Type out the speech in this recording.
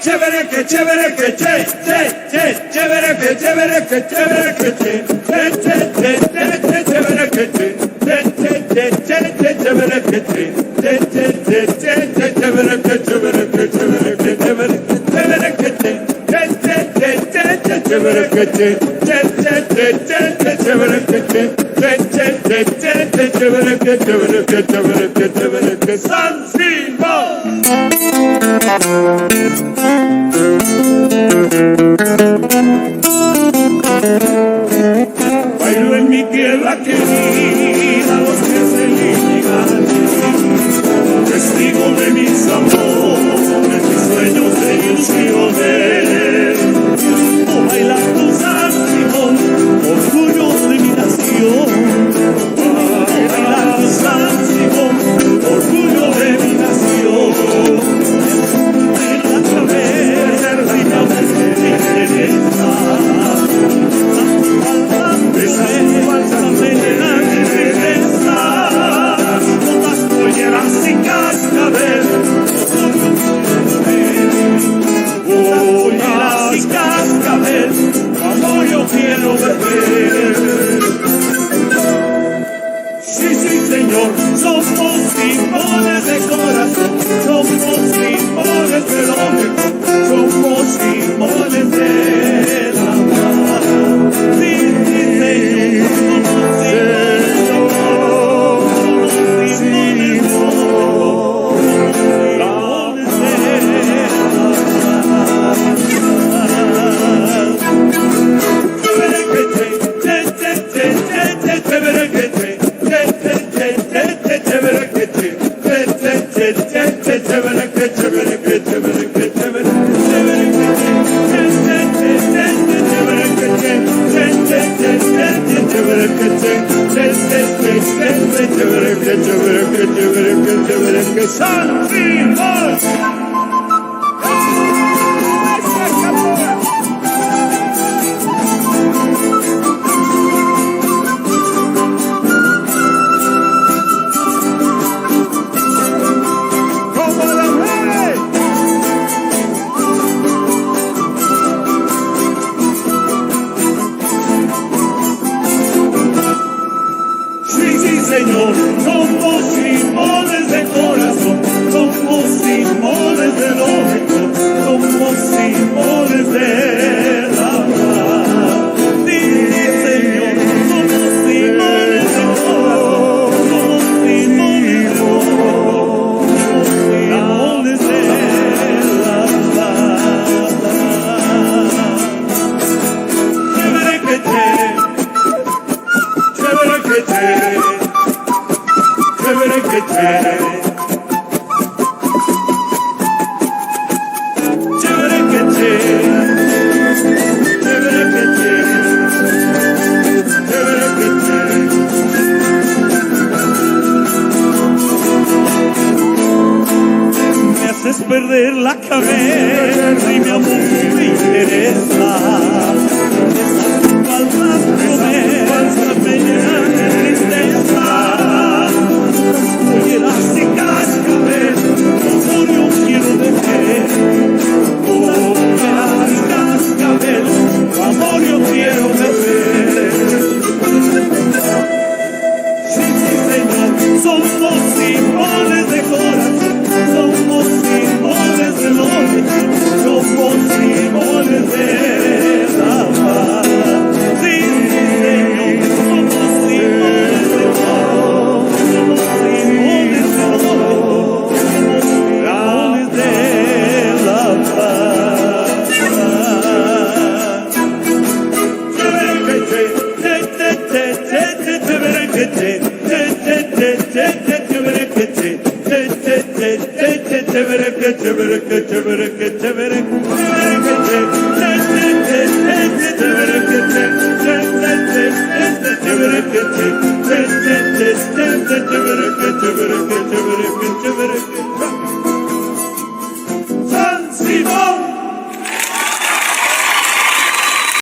chévere que chévere que che, chévere que chévere que chévere que che, chévere que che, chévere que che, chévere que chévere que chévere que chévere que che, chévere que che, chévere que che, chévere que San Simón. Bailo en mi tierra querida los que se ligan, testigo de mis amores, mis sueños de ilusiones. Oh, baila tu San Simón, orgullo de mi nación. Baila tu San Simón, orgullo de mi nación. En la cabeza, reina de mi interesa. Esas falsas venenas de tristeza, todas polleras y cascabel. Polleras y cascabel, como yo quiero beber. Sí, sí, señor, somos símbolos de corazón, somos símbolos del hombre, somos símbolos de la paz. Sí, sí, señor, somos San Simón. Señor, somos símbolos de corazón, somos símbolos de lógica, somos símbolos de la paz. Sí, Señor, somos símbolos de corazón, somos símbolos de la paz. Chévere que che, chévere que che. Chévere que che, chévere que che, chévere que che, chévere que che. Me haces perder la cabeza y mi amor me interesa. Esas falsas me llenan de tristeza. Polleras y cascabel, como yo quiero beber. Polleras y cascabel, como yo quiero beber. Sí, sí, señor, somos símbolos de corazón, somos símbolos de lógica, somos símbolos de la paz. Sí, sí, señor, somos símbolos de corazón, somos símbolos de la paz. Chévere